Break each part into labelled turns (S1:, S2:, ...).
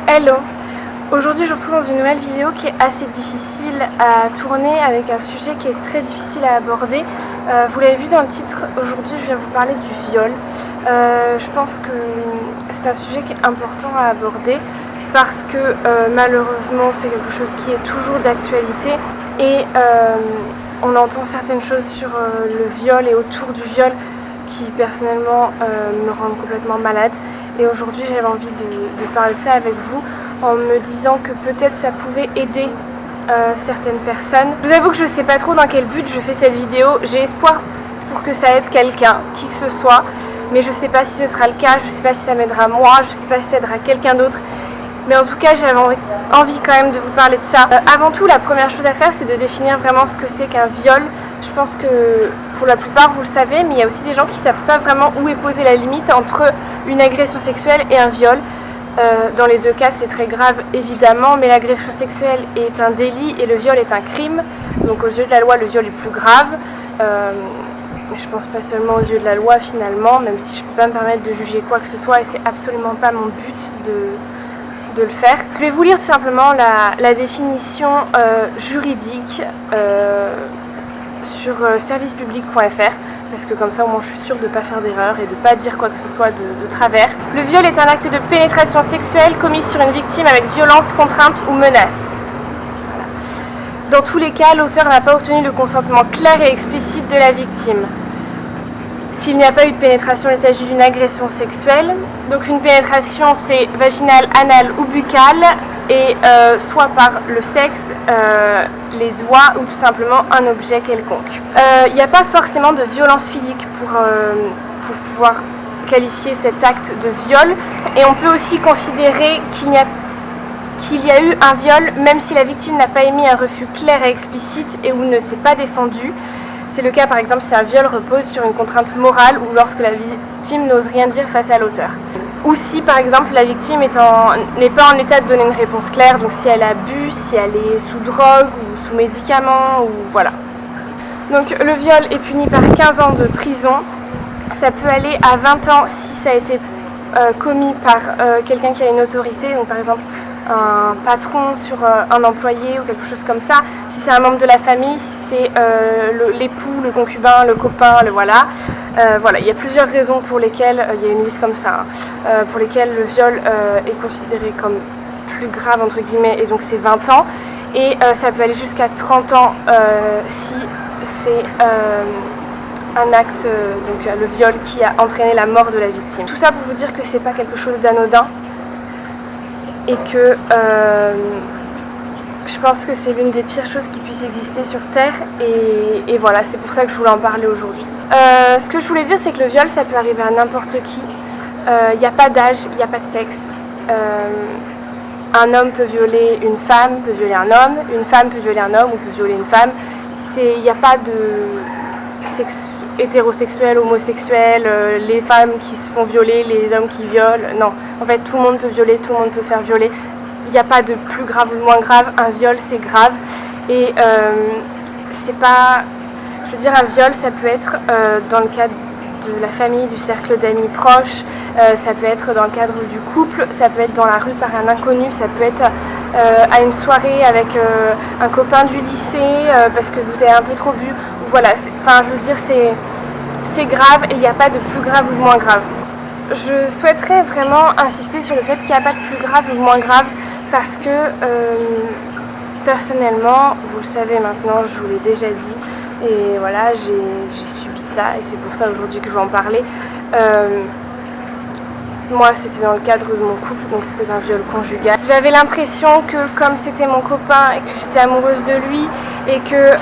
S1: Hello! Aujourd'hui je vous retrouve dans une nouvelle vidéo qui est assez difficile à tourner avec un sujet qui est très difficile à aborder. Vous l'avez vu dans le titre, aujourd'hui je viens vous parler du viol. Je pense que c'est un sujet qui est important à aborder parce que malheureusement c'est quelque chose qui est toujours d'actualité et on entend certaines choses sur le viol et autour du viol qui personnellement me rendent complètement malade. Et aujourd'hui j'avais envie de parler de ça avec vous en me disant que peut-être ça pouvait aider certaines personnes. Je vous avoue que je ne sais pas trop dans quel but je fais cette vidéo. J'ai espoir pour que ça aide quelqu'un, qui que ce soit, mais je ne sais pas si ce sera le cas, je ne sais pas si ça m'aidera moi, je ne sais pas si ça aidera quelqu'un d'autre. Mais en tout cas, j'avais envie quand même de vous parler de ça. Avant tout, la première chose à faire, c'est de définir vraiment ce que c'est qu'un viol. Je pense que pour la plupart, vous le savez, mais il y a aussi des gens qui ne savent pas vraiment où est posée la limite entre une agression sexuelle et un viol. Dans les deux cas, c'est très grave, évidemment, mais l'agression sexuelle est un délit et le viol est un crime. Donc aux yeux de la loi, le viol est plus grave. Je pense pas seulement aux yeux de la loi, finalement, même si je ne peux pas me permettre de juger quoi que ce soit, et c'est absolument pas mon but de le faire. Je vais vous lire tout simplement la définition juridique sur servicepublic.fr, parce que comme ça au moins je suis sûre de ne pas faire d'erreur et de ne pas dire quoi que ce soit de travers. Le viol est un acte de pénétration sexuelle commis sur une victime avec violence, contrainte ou menace. Dans tous les cas, l'auteur n'a pas obtenu le consentement clair et explicite de la victime. S'il n'y a pas eu de pénétration, il s'agit d'une agression sexuelle. Donc une pénétration, c'est vaginale, anale ou buccale, et soit par le sexe, les doigts ou tout simplement un objet quelconque. Il n'y a pas forcément de violence physique pour pouvoir qualifier cet acte de viol. Et on peut aussi considérer qu'il y a eu un viol même si la victime n'a pas émis un refus clair et explicite et ou ne s'est pas défendue. C'est le cas par exemple si un viol repose sur une contrainte morale ou lorsque la victime n'ose rien dire face à l'auteur. Ou si par exemple la victime n'est pas en état de donner une réponse claire, donc si elle a bu, si elle est sous drogue ou sous médicaments, ou voilà. Donc le viol est puni par 15 ans de prison. Ça peut aller à 20 ans si ça a été commis par quelqu'un qui a une autorité, donc par exemple un patron sur un employé ou quelque chose comme ça, si c'est un membre de la famille, si c'est l'époux, le concubin, le copain, voilà, il y a plusieurs raisons pour lesquelles, il y a une liste comme ça, pour lesquelles le viol est considéré comme plus grave entre guillemets, et donc c'est 20 ans, et ça peut aller jusqu'à 30 ans si c'est un acte, donc le viol qui a entraîné la mort de la victime. Tout ça pour vous dire que c'est pas quelque chose d'anodin, et que je pense que c'est l'une des pires choses qui puisse exister sur Terre, et voilà, c'est pour ça que je voulais en parler aujourd'hui. Ce que je voulais dire, c'est que le viol, ça peut arriver à n'importe qui. Il n'y a pas d'âge, il n'y a pas de sexe. Un homme peut violer une femme, peut violer un homme, une femme peut violer un homme ou peut violer une femme. Il n'y a pas de sexe hétérosexuel, homosexuel, les femmes qui se font violer, les hommes qui violent, non. En fait, tout le monde peut violer, tout le monde peut se faire violer. Il n'y a pas de plus grave ou de moins grave. Un viol, c'est grave. Et c'est pas... Je veux dire, un viol, ça peut être dans le cadre de la famille, du cercle d'amis proches, ça peut être dans le cadre du couple, ça peut être dans la rue par un inconnu, ça peut être à une soirée avec un copain du lycée parce que vous avez un peu trop bu. Voilà, je veux dire, c'est grave et il n'y a pas de plus grave ou de moins grave. Je souhaiterais vraiment insister sur le fait qu'il n'y a pas de plus grave ou de moins grave parce que personnellement, vous le savez maintenant, je vous l'ai déjà dit, et voilà, j'ai subi ça et c'est pour ça aujourd'hui que je vais en parler. Moi, c'était dans le cadre de mon couple, donc c'était un viol conjugal. J'avais l'impression que comme c'était mon copain et que j'étais amoureuse de lui et que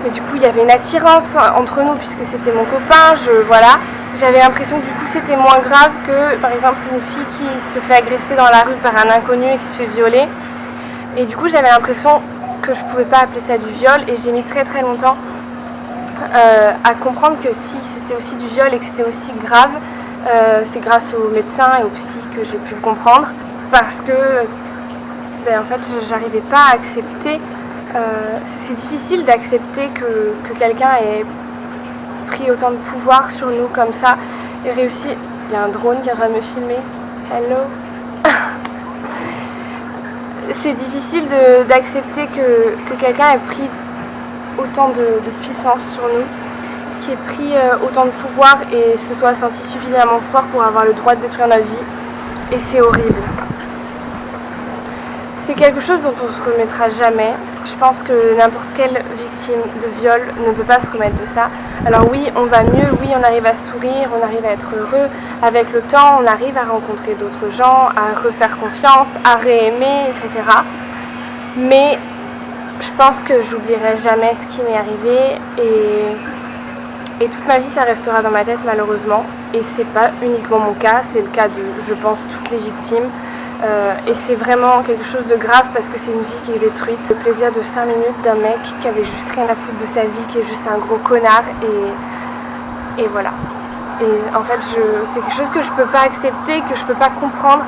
S1: mais du coup il y avait une attirance entre nous puisque c'était mon copain, voilà, j'avais l'impression que du coup c'était moins grave que par exemple une fille qui se fait agresser dans la rue par un inconnu et qui se fait violer. Et du coup j'avais l'impression que je pouvais pas appeler ça du viol, et j'ai mis très très longtemps à comprendre que si c'était aussi du viol et que c'était aussi grave. C'est grâce aux médecins et aux psys que j'ai pu le comprendre, parce que en fait j'arrivais pas à accepter, c'est difficile d'accepter que quelqu'un ait pris autant de pouvoir sur nous comme ça et réussi. Il y a un drone qui est en train de me filmer. Hello. c'est difficile d'accepter que quelqu'un ait pris autant de puissance sur nous, qui ait pris autant de pouvoir et se soit senti suffisamment fort pour avoir le droit de détruire notre vie. Et c'est horrible. C'est quelque chose dont on ne se remettra jamais. Je pense que n'importe quelle victime de viol ne peut pas se remettre de ça. Alors oui, on va mieux, oui, on arrive à sourire, on arrive à être heureux. Avec le temps, on arrive à rencontrer d'autres gens, à refaire confiance, à réaimer, etc. Mais je pense que j'oublierai jamais ce qui m'est arrivé et toute ma vie ça restera dans ma tête malheureusement. Et c'est pas uniquement mon cas, c'est le cas de, je pense, toutes les victimes. Et c'est vraiment quelque chose de grave parce que c'est une vie qui est détruite. Le plaisir de 5 minutes d'un mec qui avait juste rien à foutre de sa vie, qui est juste un gros connard et voilà. Et en fait c'est quelque chose que je peux pas accepter, que je peux pas comprendre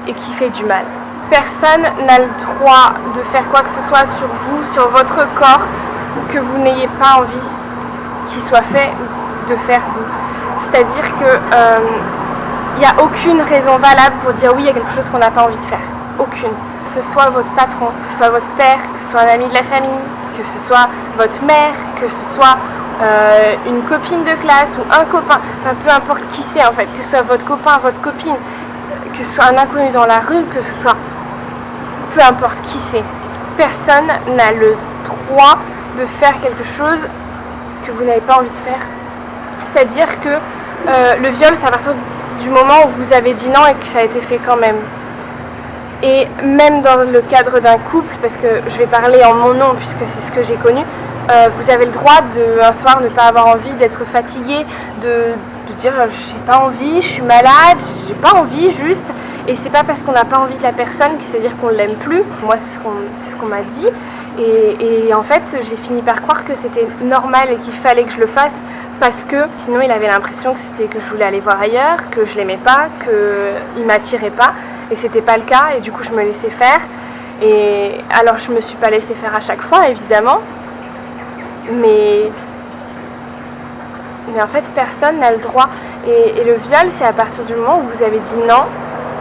S1: et qui fait du mal. Personne n'a le droit de faire quoi que ce soit sur vous, sur votre corps, que vous n'ayez pas envie qu'il soit fait de faire vous. C'est-à-dire que il n'y a aucune raison valable pour dire oui, il y a quelque chose qu'on n'a pas envie de faire. Aucune. Que ce soit votre patron, que ce soit votre père, que ce soit un ami de la famille, que ce soit votre mère, que ce soit une copine de classe ou un copain, enfin peu importe qui c'est en fait, que ce soit votre copain, votre copine, que ce soit un inconnu dans la rue, que ce soit peu importe qui c'est. Personne n'a le droit de faire quelque chose que vous n'avez pas envie de faire. C'est-à-dire que le viol, c'est à partir du moment où vous avez dit non et que ça a été fait quand même. Et même dans le cadre d'un couple, parce que je vais parler en mon nom puisque c'est ce que j'ai connu, vous avez le droit de un soir ne pas avoir envie, d'être fatigué, de dire j'ai pas envie, je suis malade, j'ai pas envie juste. Et c'est pas parce qu'on n'a pas envie de la personne que c'est dire qu'on l'aime plus. Moi c'est ce qu'on m'a dit. Et en fait j'ai fini par croire que c'était normal et qu'il fallait que je le fasse parce que sinon il avait l'impression que c'était que je voulais aller voir ailleurs, que je l'aimais pas, qu'il m'attirait pas et c'était pas le cas et du coup je me laissais faire. Et alors je me suis pas laissée faire à chaque fois évidemment, mais en fait personne n'a le droit et le viol c'est à partir du moment où vous avez dit non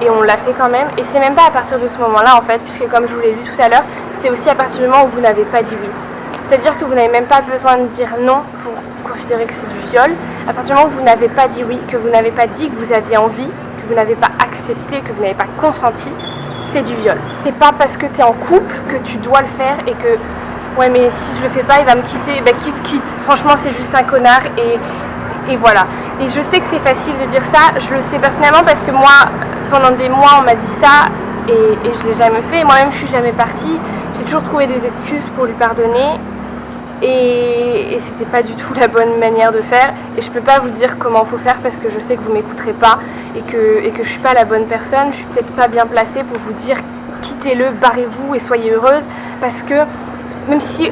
S1: et on l'a fait quand même, et c'est même pas à partir de ce moment-là en fait, puisque comme je vous l'ai lu tout à l'heure, c'est aussi à partir du moment où vous n'avez pas dit oui. C'est-à-dire que vous n'avez même pas besoin de dire non pour considérer que c'est du viol. À partir du moment où vous n'avez pas dit oui, que vous n'avez pas dit que vous aviez envie, que vous n'avez pas accepté, que vous n'avez pas consenti, c'est du viol. C'est pas parce que tu es en couple que tu dois le faire et que ouais mais si je le fais pas il va me quitter, bah quitte. Franchement c'est juste un connard et voilà. Et je sais que c'est facile de dire ça, je le sais personnellement parce que moi pendant des mois on m'a dit ça et je l'ai jamais fait. Moi-même je suis jamais partie, j'ai toujours trouvé des excuses pour lui pardonner et c'était pas du tout la bonne manière de faire et je peux pas vous dire comment faut faire parce que je sais que vous m'écouterez pas et que je suis pas la bonne personne, je suis peut-être pas bien placée pour vous dire quittez-le, barrez-vous et soyez heureuse parce que même si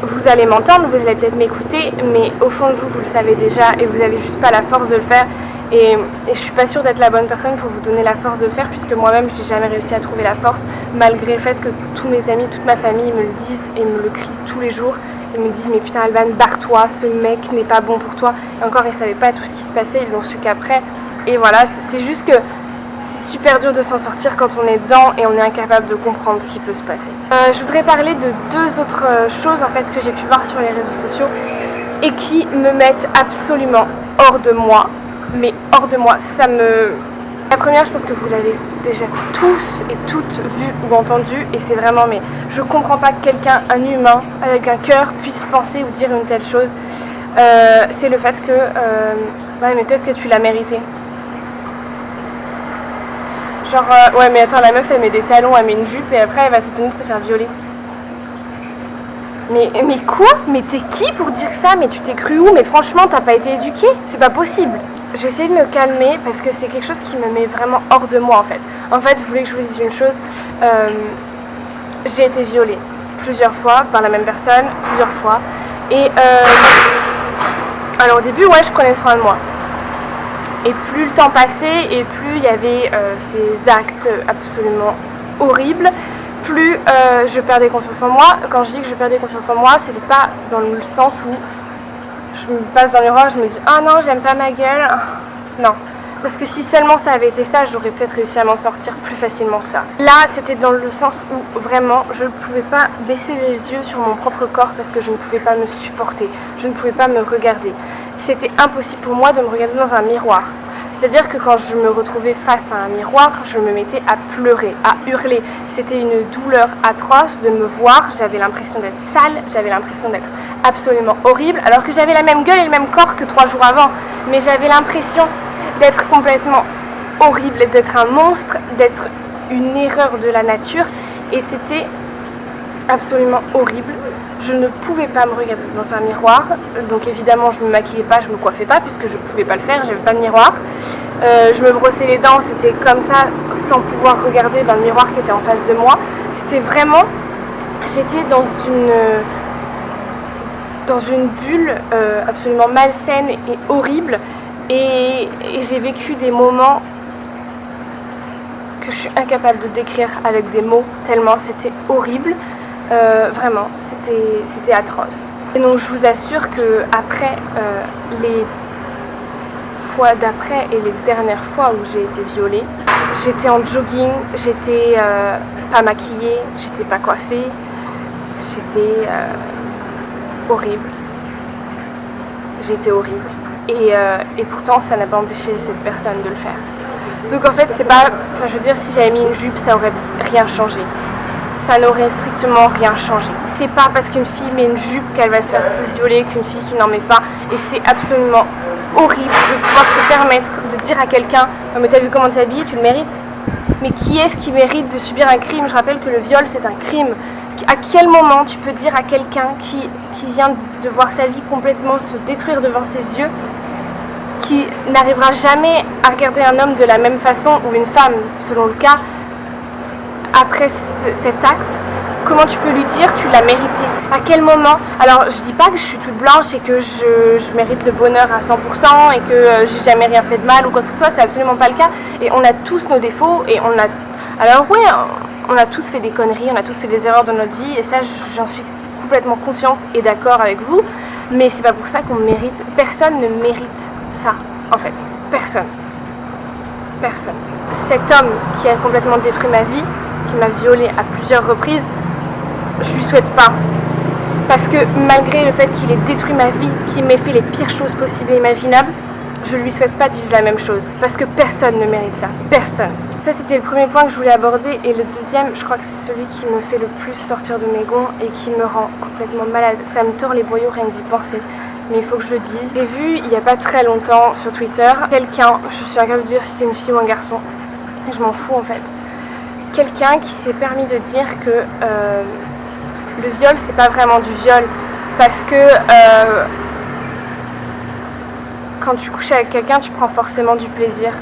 S1: vous allez m'entendre, vous allez peut-être m'écouter, mais au fond de vous, vous le savez déjà et vous avez juste pas la force de le faire. Et je suis pas sûre d'être la bonne personne pour vous donner la force de le faire, puisque moi-même, j'ai jamais réussi à trouver la force, malgré le fait que tous mes amis, toute ma famille me le disent et me le crient tous les jours. Ils me disent, mais putain Alban, barre-toi, ce mec n'est pas bon pour toi. Et encore, ils savaient pas tout ce qui se passait, ils l'ont su qu'après. Et voilà, c'est juste que c'est super dur de s'en sortir quand on est dedans et on est incapable de comprendre ce qui peut se passer. Je voudrais parler de 2 autres choses en fait que j'ai pu voir sur les réseaux sociaux et qui me mettent absolument hors de moi. Mais hors de moi, La première, je pense que vous l'avez déjà tous et toutes vu ou entendu et c'est vraiment, mais je comprends pas que quelqu'un, un humain avec un cœur puisse penser ou dire une telle chose. C'est le fait que, ouais mais peut-être que tu l'as mérité. Genre, ouais mais attends, la meuf elle met des talons, elle met une jupe et après elle va s'étonner de se faire violer. Mais quoi? Mais t'es qui pour dire ça? Mais tu t'es cru où? Mais franchement t'as pas été éduquée? C'est pas possible. Je vais essayer de me calmer parce que c'est quelque chose qui me met vraiment hors de moi en fait. En fait, vous voulez que je vous dise une chose, j'ai été violée plusieurs fois par la même personne, plusieurs fois. Et alors au début, ouais, je prenais soin de moi. Et plus le temps passait et plus il y avait ces actes absolument horribles, plus je perdais confiance en moi. Quand je dis que je perdais confiance en moi, c'était pas dans le sens où je me passe dans le miroir, je me dis « Ah non, j'aime pas ma gueule ». Non, Parce que si seulement ça avait été ça, j'aurais peut-être réussi à m'en sortir plus facilement que ça. Là, c'était dans le sens où vraiment, je ne pouvais pas baisser les yeux sur mon propre corps parce que je ne pouvais pas me supporter, je ne pouvais pas me regarder. C'était impossible pour moi de me regarder dans un miroir. C'est-à-dire que quand je me retrouvais face à un miroir, je me mettais à pleurer, à hurler. C'était une douleur atroce de me voir, j'avais l'impression d'être sale, j'avais l'impression d'être absolument horrible, alors que j'avais la même gueule et le même corps que 3 jours avant. Mais j'avais l'impression d'être complètement horrible, d'être un monstre, d'être une erreur de la nature, et c'était absolument horrible. Je ne pouvais pas me regarder dans un miroir, donc évidemment je me maquillais pas, je me coiffais pas puisque je ne pouvais pas le faire, j'avais pas de miroir. Je me brossais les dents, c'était comme ça, sans pouvoir regarder dans le miroir qui était en face de moi. C'était vraiment, j'étais dans une bulle absolument malsaine et horrible. Et j'ai vécu des moments que je suis incapable de décrire avec des mots, tellement c'était horrible. Vraiment, c'était atroce. Et donc je vous assure que après les fois d'après et les dernières fois où j'ai été violée, j'étais en jogging, j'étais pas maquillée, j'étais pas coiffée, j'étais horrible. J'étais horrible. Et pourtant, ça n'a pas empêché cette personne de le faire. Donc en fait, c'est pas... Enfin, je veux dire, si j'avais mis une jupe, ça aurait rien changé. Ça n'aurait strictement rien changé. C'est pas parce qu'une fille met une jupe qu'elle va se faire plus violer qu'une fille qui n'en met pas. Et c'est absolument horrible de pouvoir se permettre de dire à quelqu'un « Oh, mais t'as vu comment t'es habillée, tu le mérites ?» Mais qui est-ce qui mérite de subir un crime? Je rappelle que le viol, c'est un crime. À quel moment tu peux dire à quelqu'un qui vient de voir sa vie complètement se détruire devant ses yeux, qui n'arrivera jamais à regarder un homme de la même façon, ou une femme selon le cas, après cet acte, comment tu peux lui dire tu l'as mérité? À quel moment? Alors je dis pas que je suis toute blanche et que je mérite le bonheur à 100% et que j'ai jamais rien fait de mal ou quoi que ce soit, c'est absolument pas le cas. Et on a tous nos défauts et on a... Alors ouais, on a tous fait des conneries, on a tous fait des erreurs dans notre vie et ça j'en suis complètement consciente et d'accord avec vous, mais c'est pas pour ça qu'on mérite, personne ne mérite ça en fait, personne. Cet homme qui a complètement détruit ma vie, qui m'a violée à plusieurs reprises, je lui souhaite pas. Parce que malgré le fait qu'il ait détruit ma vie, qu'il m'ait fait les pires choses possibles et imaginables, je lui souhaite pas de vivre la même chose. Parce que personne ne mérite ça. Personne. Ça, c'était le premier point que je voulais aborder. Et le deuxième, je crois que c'est celui qui me fait le plus sortir de mes gonds et qui me rend complètement malade. Ça me tord les boyaux rien que d'y penser. Mais il faut que je le dise. J'ai vu il n'y a pas très longtemps sur Twitter quelqu'un, je suis incapable de dire si c'était une fille ou un garçon, je m'en fous en fait, quelqu'un qui s'est permis de dire que le viol c'est pas vraiment du viol parce que quand tu couches avec quelqu'un tu prends forcément du plaisir,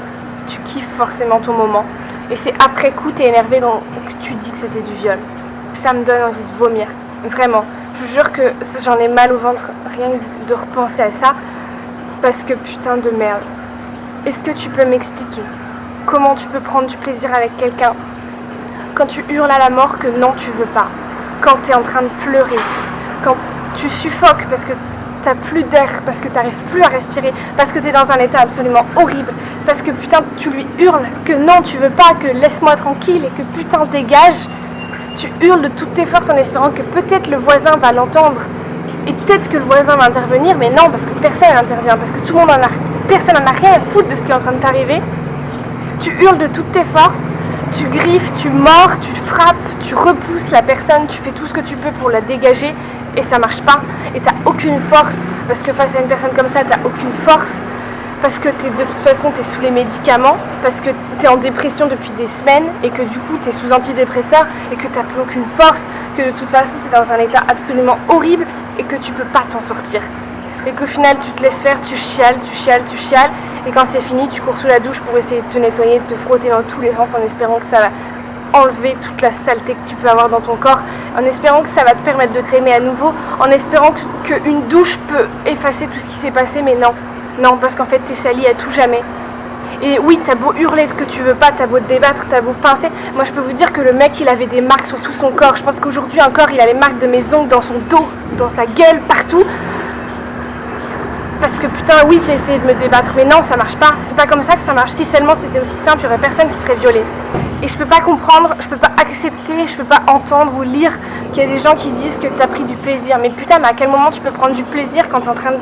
S1: tu kiffes forcément ton moment et c'est après coup t'es énervé donc tu dis que c'était du viol. Ça me donne envie de vomir, vraiment. Je vous jure que j'en ai mal au ventre rien que de repenser à ça parce que putain de merde. Est-ce que tu peux m'expliquer comment tu peux prendre du plaisir avec quelqu'un quand tu hurles à la mort que non tu veux pas, quand tu es en train de pleurer, quand tu suffoques parce que t'as plus d'air, parce que t'arrives plus à respirer, parce que t'es dans un état absolument horrible, parce que putain tu lui hurles que non tu veux pas, que laisse-moi tranquille et que putain dégage. Tu hurles de toutes tes forces en espérant que peut-être le voisin va l'entendre et peut-être que le voisin va intervenir, mais non, parce que personne n'intervient, parce que personne n'en a rien à foutre de ce qui est en train de t'arriver. Tu hurles de toutes tes forces, tu griffes, tu mords, tu frappes, tu repousses la personne, tu fais tout ce que tu peux pour la dégager et ça marche pas et t'as aucune force parce que face à une personne comme ça t'as aucune force. Parce que de toute façon tu es sous les médicaments, parce que tu es en dépression depuis des semaines et que du coup tu es sous antidépresseurs et que tu n'as plus aucune force, que de toute façon tu es dans un état absolument horrible et que tu peux pas t'en sortir. Et qu'au final tu te laisses faire, tu chiales et quand c'est fini tu cours sous la douche pour essayer de te nettoyer, de te frotter dans tous les sens en espérant que ça va enlever toute la saleté que tu peux avoir dans ton corps, en espérant que ça va te permettre de t'aimer à nouveau, en espérant qu'une douche peut effacer tout ce qui s'est passé, mais non. Non, parce qu'en fait, t'es sali à tout jamais. Et oui, t'as beau hurler que tu veux pas, t'as beau te débattre, t'as beau pincer. Moi, je peux vous dire que le mec, il avait des marques sur tout son corps. Je pense qu'aujourd'hui encore, il a les marques de mes ongles dans son dos, dans sa gueule, partout. Parce que putain oui j'ai essayé de me débattre, mais non ça marche pas, c'est pas comme ça que ça marche. Si seulement c'était aussi simple, il y aurait personne qui serait violé. Et je peux pas comprendre, je peux pas accepter, je peux pas entendre ou lire qu'il y a des gens qui disent que t'as pris du plaisir. Mais putain, mais à quel moment tu peux prendre du plaisir quand t'es en train de...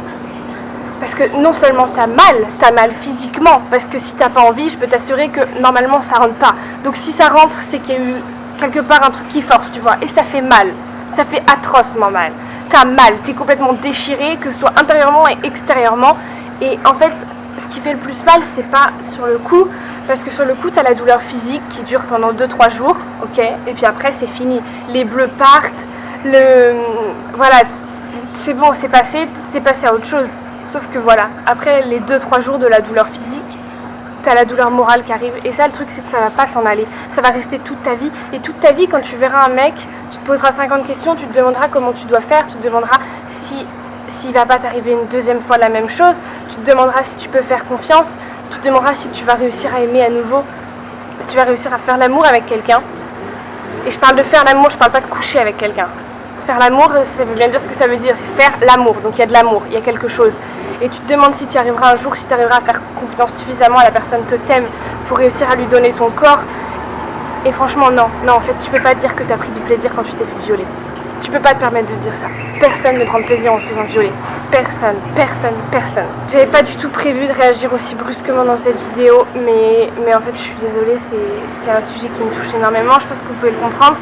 S1: Parce que non seulement t'as mal physiquement, parce que si t'as pas envie, je peux t'assurer que normalement ça rentre pas. Donc si ça rentre, c'est qu'il y a eu quelque part un truc qui force, tu vois, et ça fait mal. Ça fait atrocement mal. T'as mal, t'es complètement déchiré, que ce soit intérieurement et extérieurement. Et en fait, ce qui fait le plus mal, c'est pas sur le coup, parce que sur le coup, t'as la douleur physique qui dure pendant 2-3 jours, ok, et puis après, c'est fini. Les bleus partent, voilà, c'est bon, c'est passé, t'es passé à autre chose. Sauf que voilà, après les 2-3 jours de la douleur physique, t'as la douleur morale qui arrive. Et ça, le truc, c'est que ça va pas s'en aller. Ça va rester toute ta vie. Et toute ta vie, quand tu verras un mec, tu te poseras 50 questions, tu te demanderas comment tu dois faire, tu te demanderas s'il va pas t'arriver une deuxième fois la même chose, tu te demanderas si tu peux faire confiance, tu te demanderas si tu vas réussir à aimer à nouveau, si tu vas réussir à faire l'amour avec quelqu'un. Et je parle de faire l'amour, je parle pas de coucher avec quelqu'un. Faire l'amour, ça veut bien dire ce que ça veut dire, c'est faire l'amour. Donc il y a de l'amour, il y a quelque chose. Et tu te demandes si tu y arriveras un jour, si tu arriveras à faire confiance suffisamment à la personne que tu aimes pour réussir à lui donner ton corps. Et franchement, non, en fait, tu peux pas dire que tu as pris du plaisir quand tu t'es fait violer. Tu peux pas te permettre de dire ça. Personne ne prend de plaisir en se faisant violer. Personne. J'avais pas du tout prévu de réagir aussi brusquement dans cette vidéo, mais en fait, je suis désolée, c'est un sujet qui me touche énormément, je pense que vous pouvez le comprendre.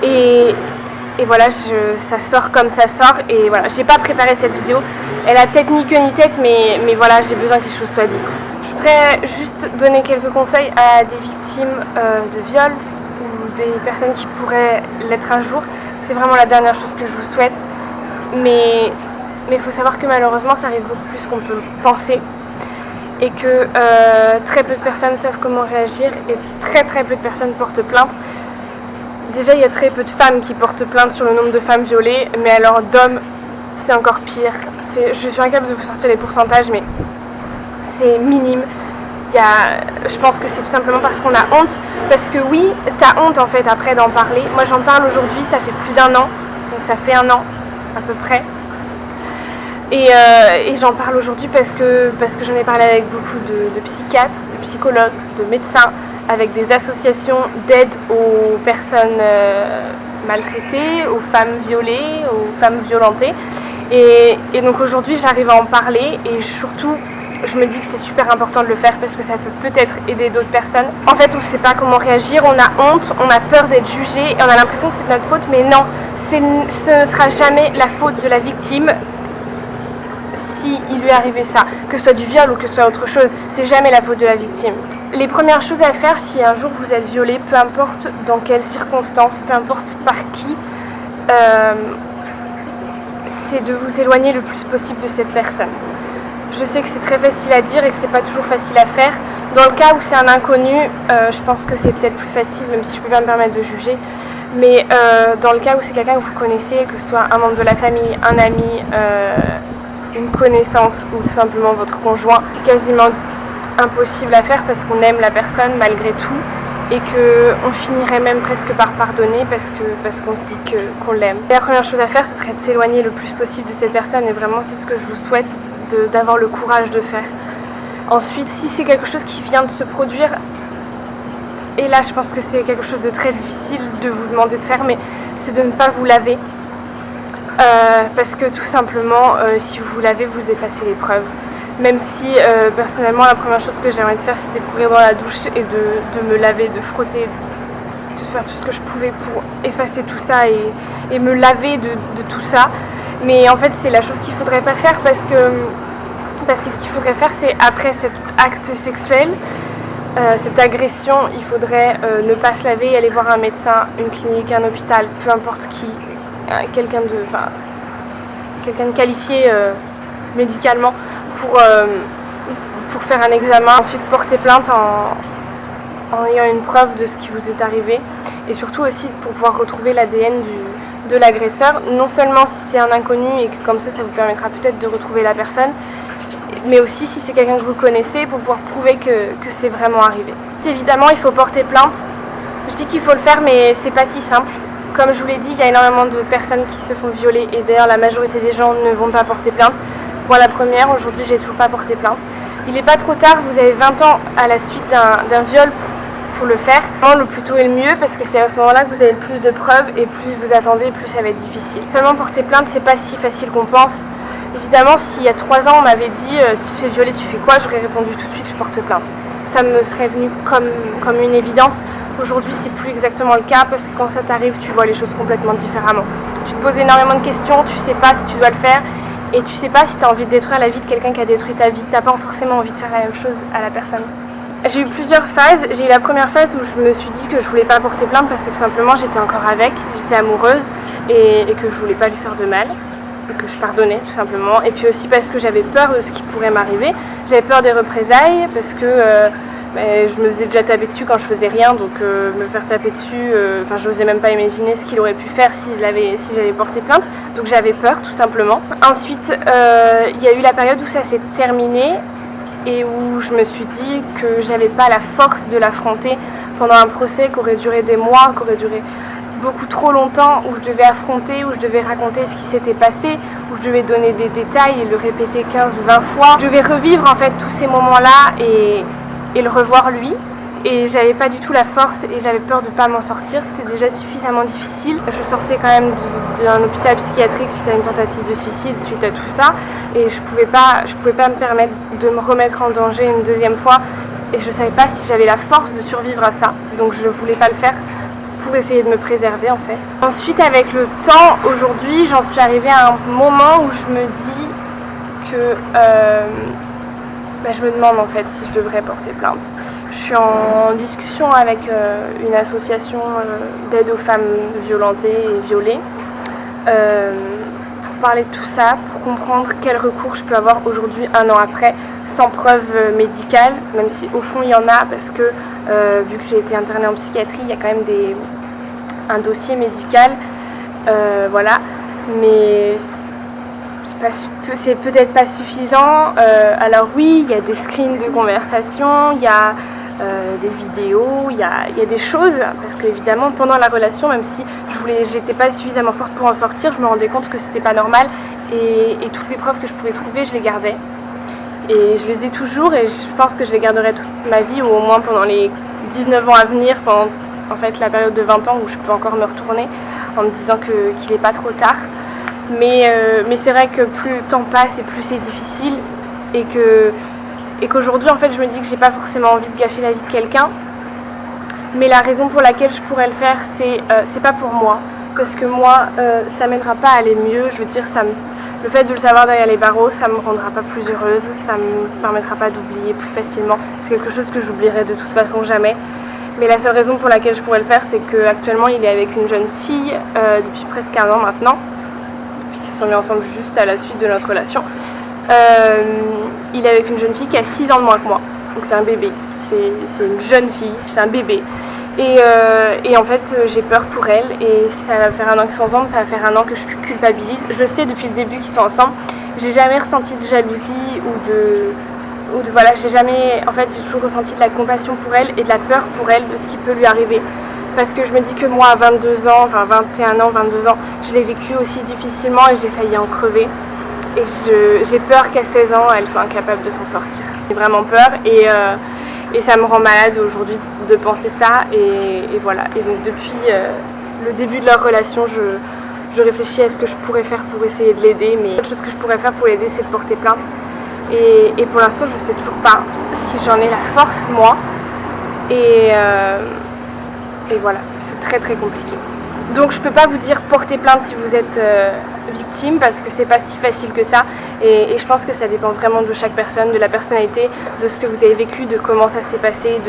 S1: Et voilà, ça sort comme ça sort, et voilà, j'ai pas préparé cette vidéo. Elle a tête ni queue ni tête, mais voilà, j'ai besoin que les choses soient dites. Je voudrais juste donner quelques conseils à des victimes de viol ou des personnes qui pourraient l'être un jour. C'est vraiment la dernière chose que je vous souhaite. Mais il faut savoir que malheureusement, ça arrive beaucoup plus qu'on peut le penser. Et que très peu de personnes savent comment réagir et très peu de personnes portent plainte. Déjà, il y a très peu de femmes qui portent plainte sur le nombre de femmes violées, mais alors d'hommes, c'est encore pire. Je suis incapable de vous sortir les pourcentages, mais c'est minime. Je pense que c'est tout simplement parce qu'on a honte. Parce que oui, t'as honte en fait après d'en parler. Moi j'en parle aujourd'hui, ça fait plus d'1 an. Donc ça fait 1 an à peu près. Et j'en parle aujourd'hui parce que j'en ai parlé avec beaucoup de psychiatres, de psychologues, de médecins, avec des associations d'aide aux personnes maltraitées, aux femmes violées, aux femmes violentées. Et donc aujourd'hui j'arrive à en parler et surtout je me dis que c'est super important de le faire parce que ça peut peut-être aider d'autres personnes. En fait on ne sait pas comment réagir, on a honte, on a peur d'être jugé et on a l'impression que c'est de notre faute, mais non, ce ne sera jamais la faute de la victime si il lui est arrivé ça, que ce soit du viol ou que ce soit autre chose, c'est jamais la faute de la victime. Les premières choses à faire si un jour vous êtes violé, peu importe dans quelles circonstances, peu importe par qui, c'est de vous éloigner le plus possible de cette personne. Je sais que c'est très facile à dire et que c'est pas toujours facile à faire. Dans le cas où c'est un inconnu, je pense que c'est peut-être plus facile, même si je peux pas me permettre de juger. Mais dans le cas où c'est quelqu'un que vous connaissez, que ce soit un membre de la famille, un ami, une connaissance ou tout simplement votre conjoint, c'est quasiment impossible à faire parce qu'on aime la personne malgré tout et qu'on finirait même presque par pardonner parce qu'on se dit qu'on l'aime. La première chose à faire, ce serait de s'éloigner le plus possible de cette personne et vraiment c'est ce que je vous souhaite d'avoir le courage de faire. Ensuite, si c'est quelque chose qui vient de se produire, et là je pense que c'est quelque chose de très difficile de vous demander de faire, mais c'est de ne pas vous laver. Parce que tout simplement, si vous vous lavez, vous effacez les preuves. Même si, personnellement, la première chose que j'aimerais faire, c'était de courir dans la douche et de me laver, de frotter, de faire tout ce que je pouvais pour effacer tout ça et me laver de tout ça. Mais en fait, c'est la chose qu'il ne faudrait pas faire parce que ce qu'il faudrait faire, c'est après cet acte sexuel, cette agression, il faudrait ne pas se laver et aller voir un médecin, une clinique, un hôpital, peu importe qui. Quelqu'un de qualifié médicalement pour faire un examen, ensuite porter plainte en ayant une preuve de ce qui vous est arrivé et surtout aussi pour pouvoir retrouver l'ADN de l'agresseur, non seulement si c'est un inconnu et que comme ça vous permettra peut-être de retrouver la personne, mais aussi si c'est quelqu'un que vous connaissez pour pouvoir prouver que c'est vraiment arrivé. Évidemment il faut porter plainte, je dis qu'il faut le faire mais c'est pas si simple. Comme je vous l'ai dit, il y a énormément de personnes qui se font violer et d'ailleurs la majorité des gens ne vont pas porter plainte Pour la première, aujourd'hui, j'ai toujours pas porté plainte. Il n'est pas trop tard, vous avez 20 ans à la suite d'un viol pour le faire. Le plus tôt est le mieux parce que c'est à ce moment-là que vous avez le plus de preuves et plus vous attendez, plus ça va être difficile. Vraiment porter plainte, c'est pas si facile qu'on pense. Évidemment, s'il y a 3 ans on m'avait dit si tu te fais violer, tu fais quoi, j'aurais répondu tout de suite, je porte plainte. Ça me serait venu comme une évidence. Aujourd'hui, c'est plus exactement le cas parce que quand ça t'arrive, tu vois les choses complètement différemment. Tu te poses énormément de questions, tu sais pas si tu dois le faire et tu sais pas si tu as envie de détruire la vie de quelqu'un qui a détruit ta vie. T'as pas forcément envie de faire la même chose à la personne. J'ai eu plusieurs phases. J'ai eu la première phase où je me suis dit que je voulais pas porter plainte parce que tout simplement j'étais encore avec, j'étais amoureuse et que je voulais pas lui faire de mal. Que je pardonnais tout simplement, et puis aussi parce que j'avais peur de ce qui pourrait m'arriver, j'avais peur des représailles parce que je me faisais déjà taper dessus quand je faisais rien, donc me faire taper dessus, j'osais même pas imaginer ce qu'il aurait pu faire si j'avais porté plainte, donc j'avais peur tout simplement. Ensuite il y a eu la période où ça s'est terminé et où je me suis dit que j'avais pas la force de l'affronter pendant un procès qui aurait duré des mois, qui aurait duré beaucoup trop longtemps, où je devais affronter, où je devais raconter ce qui s'était passé, où je devais donner des détails et le répéter 15 ou 20 fois. Je devais revivre en fait tous ces moments-là et le revoir lui. Et j'avais pas du tout la force et j'avais peur de pas m'en sortir, c'était déjà suffisamment difficile. Je sortais quand même d'un hôpital psychiatrique suite à une tentative de suicide, suite à tout ça. Et je pouvais pas me permettre de me remettre en danger une deuxième fois. Et je savais pas si j'avais la force de survivre à ça, donc je voulais pas le faire pour essayer de me préserver en fait. Ensuite avec le temps, aujourd'hui j'en suis arrivée à un moment où je me dis que je me demande en fait si je devrais porter plainte. Je suis en discussion avec une association d'aide aux femmes violentées et violées pour parler de tout ça, pour comprendre quel recours je peux avoir aujourd'hui, un an après, sans preuve médicale, même si au fond il y en a, parce que vu que j'ai été internée en psychiatrie, il y a quand même un dossier médical, voilà, mais c'est peut-être pas suffisant. Alors oui, il y a des screens de conversation, il y a des vidéos, il y a des choses, parce qu'évidemment pendant la relation, même si j'étais pas suffisamment forte pour en sortir, je me rendais compte que c'était pas normal et toutes les preuves que je pouvais trouver, je les gardais. Et je les ai toujours et je pense que je les garderai toute ma vie, ou au moins pendant les 19 ans à venir, pendant en fait la période de 20 ans où je peux encore me retourner en me disant qu'il n'est pas trop tard. Mais c'est vrai que plus le temps passe et plus c'est difficile et qu'aujourd'hui en fait je me dis que j'ai pas forcément envie de gâcher la vie de quelqu'un. Mais la raison pour laquelle je pourrais le faire, c'est pas pour moi. Parce que moi, ça m'aidera pas à aller mieux. Je veux dire, le fait de le savoir derrière les barreaux, ça me rendra pas plus heureuse, ça me permettra pas d'oublier plus facilement. C'est quelque chose que j'oublierai de toute façon jamais. Mais la seule raison pour laquelle je pourrais le faire, c'est qu'actuellement il est avec une jeune fille depuis presque 1 an maintenant, puisqu'ils se sont mis ensemble juste à la suite de notre relation. Il est avec une jeune fille qui a 6 ans de moins que moi, donc c'est un bébé. C'est une jeune fille, c'est un bébé. Et en fait, j'ai peur pour elle et ça va faire 1 an qu'ils sont ensemble, ça va faire 1 an que je culpabilise. Je sais depuis le début qu'ils sont ensemble, j'ai jamais ressenti de jalousie voilà, en fait, j'ai toujours ressenti de la compassion pour elle et de la peur pour elle de ce qui peut lui arriver. Parce que je me dis que moi, à 22 ans, enfin 21 ans, 22 ans, je l'ai vécu aussi difficilement et j'ai failli en crever. Et j'ai peur qu'à 16 ans, elle soit incapable de s'en sortir. J'ai vraiment peur et ça me rend malade aujourd'hui de penser ça. Et voilà. Et donc depuis le début de leur relation, je réfléchis à ce que je pourrais faire pour essayer de l'aider. Mais la chose que je pourrais faire pour l'aider, c'est de porter plainte. Et pour l'instant, je ne sais toujours pas si j'en ai la force, moi. Et voilà, c'est très très compliqué. Donc je peux pas vous dire porter plainte si vous êtes victime, parce que c'est pas si facile que ça. Et je pense que ça dépend vraiment de chaque personne, de la personnalité, de ce que vous avez vécu, de comment ça s'est passé,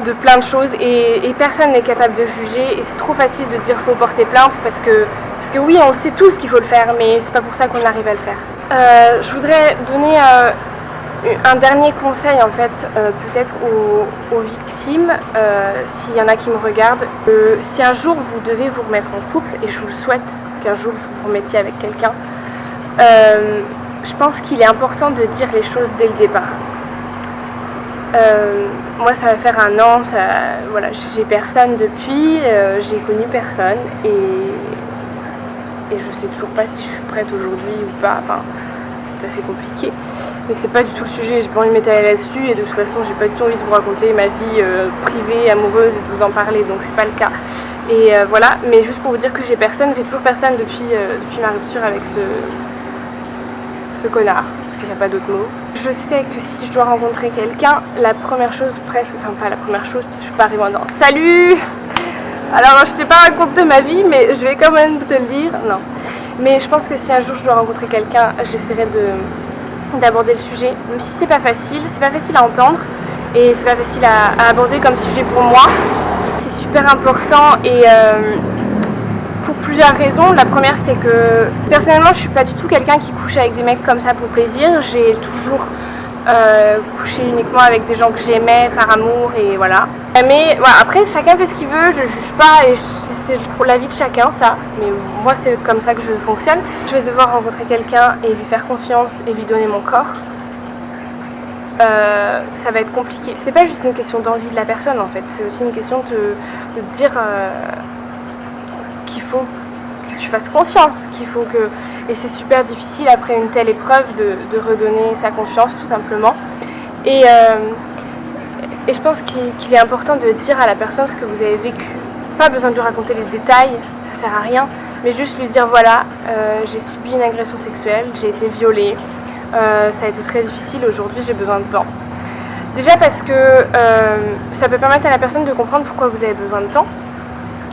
S1: de plein de choses. Et personne n'est capable de juger. Et c'est trop facile de dire faut porter plainte parce que oui, on sait tous qu'il faut le faire, mais c'est pas pour ça qu'on arrive à le faire. Je voudrais donner un dernier conseil en fait, peut-être aux victimes, s'il y en a qui me regardent. Si un jour vous devez vous remettre en couple, et je vous le souhaite qu'un jour vous vous remettiez avec quelqu'un, je pense qu'il est important de dire les choses dès le départ. Moi ça va faire 1 an, voilà, j'ai personne depuis, j'ai connu personne et je sais toujours pas si je suis prête aujourd'hui ou pas. Enfin, c'est assez compliqué. Mais c'est pas du tout le sujet, j'ai pas envie de m'étaler là-dessus et de toute façon j'ai pas du tout envie de vous raconter ma vie privée, amoureuse et de vous en parler, donc c'est pas le cas. Et voilà, mais juste pour vous dire que j'ai toujours personne depuis ma rupture avec ce connard, parce qu'il n'y a pas d'autre mot. Je sais que si je dois rencontrer quelqu'un, la première chose presque, enfin pas la première chose, parce que je suis pas arrivée en disant salut. Alors je t'ai pas raconté ma vie, mais je vais quand même te le dire, non. Mais je pense que si un jour je dois rencontrer quelqu'un, j'essaierai d'aborder le sujet, même si c'est pas facile à entendre, et c'est pas facile à aborder comme sujet pour moi. C'est super important et pour plusieurs raisons. La première, c'est que personnellement je suis pas du tout quelqu'un qui couche avec des mecs comme ça pour plaisir. J'ai toujours couché uniquement avec des gens que j'aimais par amour et voilà. Mais voilà, après chacun fait ce qu'il veut, je juge pas et c'est pour la vie de chacun ça. Mais moi c'est comme ça que je fonctionne. Je vais devoir rencontrer quelqu'un et lui faire confiance et lui donner mon corps. Ça va être compliqué. C'est pas juste une question d'envie de la personne en fait, c'est aussi une question de te dire qu'il faut que tu fasses confiance, qu'il faut que... Et c'est super difficile après une telle épreuve de redonner sa confiance tout simplement. Et je pense qu'il est important de dire à la personne ce que vous avez vécu. Pas besoin de lui raconter les détails, ça sert à rien, mais juste lui dire voilà, j'ai subi une agression sexuelle, j'ai été violée. Ça a été très difficile, aujourd'hui j'ai besoin de temps. Déjà parce que ça peut permettre à la personne de comprendre pourquoi vous avez besoin de temps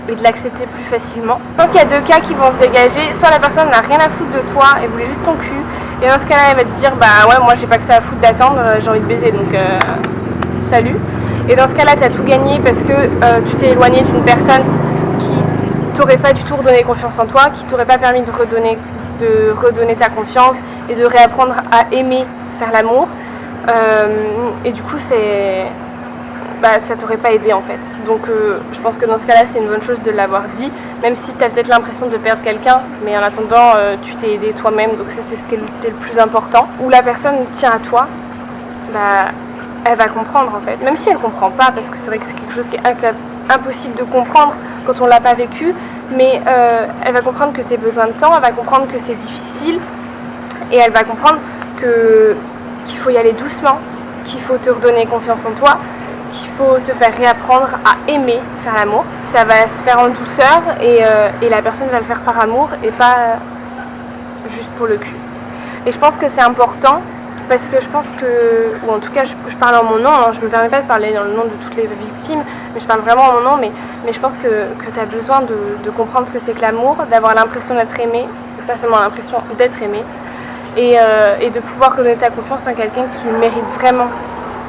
S1: et de l'accepter plus facilement. Donc il y a deux cas qui vont se dégager, soit la personne n'a rien à foutre de toi et voulait juste ton cul, et dans ce cas-là elle va te dire bah ouais moi j'ai pas que ça à foutre d'attendre, j'ai envie de baiser donc salut. Et dans ce cas-là tu as tout gagné parce que tu t'es éloigné d'une personne qui t'aurait pas du tout redonné confiance en toi, qui t'aurait pas permis de redonner ta confiance et de réapprendre à aimer faire l'amour. Et du coup ça t'aurait pas aidé en fait. Donc je pense que dans ce cas-là c'est une bonne chose de l'avoir dit, même si tu as peut-être l'impression de perdre quelqu'un, mais en attendant tu t'es aidé toi-même, donc c'était ce qui était le plus important. Où la personne tient à toi, elle va comprendre en fait, même si elle comprend pas, parce que c'est vrai que c'est quelque chose qui est impossible de comprendre quand on l'a pas vécu, mais elle va comprendre que tu as besoin de temps, elle va comprendre que c'est difficile, et elle va comprendre qu'il faut y aller doucement, qu'il faut te redonner confiance en toi, qu'il faut te faire réapprendre à aimer faire l'amour. Ça va se faire en douceur et la personne va le faire par amour et pas juste pour le cul. Et je pense que c'est important parce que je pense que, ou en tout cas je parle en mon nom, hein, je me permets pas de parler dans le nom de toutes les victimes, mais je parle vraiment en mon nom, mais je pense que tu as besoin de comprendre ce que c'est que l'amour, d'avoir l'impression d'être aimé, pas seulement l'impression d'être aimé, et de pouvoir redonner ta confiance en quelqu'un qui mérite vraiment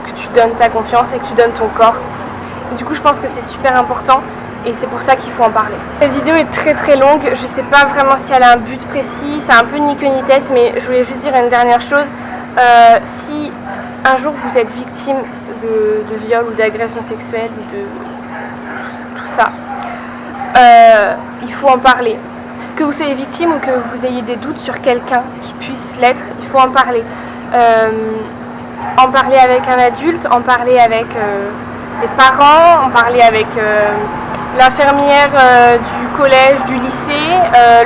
S1: que tu donnes ta confiance et que tu donnes ton corps. Et du coup je pense que c'est super important et c'est pour ça qu'il faut en parler. Cette vidéo est très très longue, je sais pas vraiment si elle a un but précis, c'est un peu ni queue ni tête, mais je voulais juste dire une dernière chose. Si un jour vous êtes victime de viol ou d'agression sexuelle ou de tout ça, il faut en parler. Que vous soyez victime ou que vous ayez des doutes sur quelqu'un qui puisse l'être, il faut en parler. En parler avec un adulte, en parler avec les parents, en parler avec l'infirmière du collège, du lycée,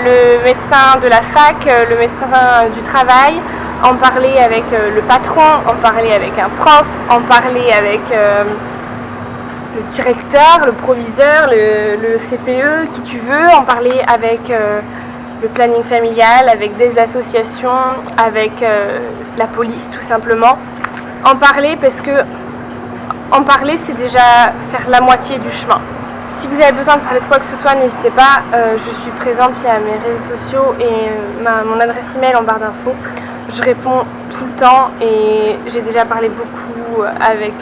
S1: le médecin de la fac, le médecin du travail, en parler avec le patron, en parler avec un prof, en parler avec le directeur, le proviseur, le CPE, qui tu veux, en parler avec le planning familial, avec des associations, avec la police tout simplement. En parler parce que en parler c'est déjà faire la moitié du chemin. Si vous avez besoin de parler de quoi que ce soit, n'hésitez pas, je suis présente via mes réseaux sociaux et mon adresse email en barre d'infos. Je réponds tout le temps et j'ai déjà parlé beaucoup avec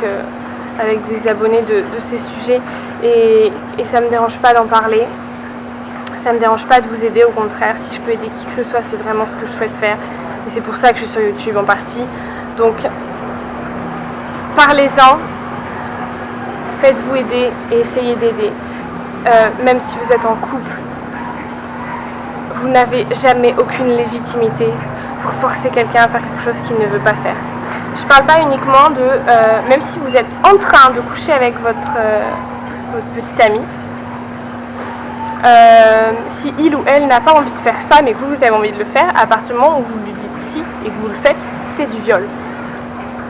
S1: des abonnés de ces sujets et ça me dérange pas d'en parler. Ça me dérange pas de vous aider, au contraire, si je peux aider qui que ce soit, c'est vraiment ce que je souhaite faire. Et c'est pour ça que je suis sur YouTube en partie. Donc, parlez-en, faites-vous aider et essayez d'aider. Même si vous êtes en couple, vous n'avez jamais aucune légitimité pour forcer quelqu'un à faire quelque chose qu'il ne veut pas faire. Je parle pas uniquement de, même si vous êtes en train de coucher avec votre petite amie, si il ou elle n'a pas envie de faire ça, mais que vous avez envie de le faire, à partir du moment où vous lui dites si, et que vous le faites, c'est du viol.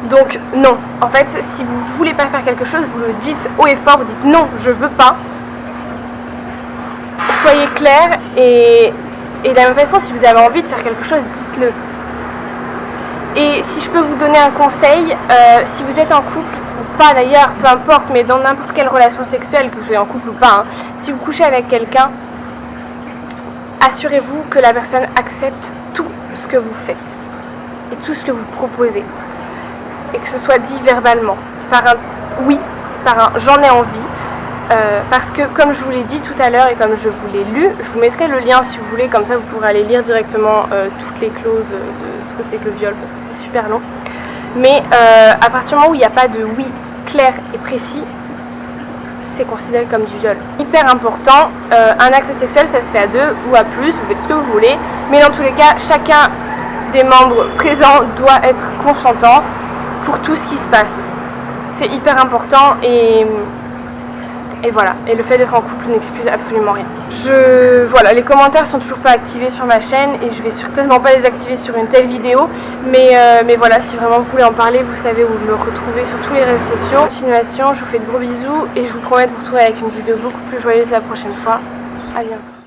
S1: Donc non, en fait, si vous ne voulez pas faire quelque chose, vous le dites haut et fort, vous dites non, je veux pas. Soyez clair et de la même façon, si vous avez envie de faire quelque chose, dites-le. Et si je peux vous donner un conseil, si vous êtes en couple, ou pas d'ailleurs, peu importe, mais dans n'importe quelle relation sexuelle, que vous soyez en couple ou pas, si vous couchez avec quelqu'un, assurez-vous que la personne accepte tout ce que vous faites et tout ce que vous proposez. Et que ce soit dit verbalement, par un oui, par un j'en ai envie. Parce que comme je vous l'ai dit tout à l'heure et comme je vous l'ai lu, je vous mettrai le lien si vous voulez, comme ça vous pourrez aller lire directement toutes les clauses de ce que c'est que le viol, parce que c'est super long. Mais à partir du moment où il n'y a pas de oui clair et précis, c'est considéré comme du viol. Hyper important, un acte sexuel ça se fait à deux ou à plus, vous faites ce que vous voulez, mais dans tous les cas, chacun des membres présents doit être consentant pour tout ce qui se passe. C'est hyper important et voilà, et le fait d'être en couple n'excuse absolument rien. Voilà, les commentaires sont toujours pas activés sur ma chaîne et je vais certainement pas les activer sur une telle vidéo, mais voilà, si vraiment vous voulez en parler, vous savez où me retrouver sur tous les réseaux sociaux. Continuation, je vous fais de gros bisous et je vous promets de vous retrouver avec une vidéo beaucoup plus joyeuse la prochaine fois. À bientôt.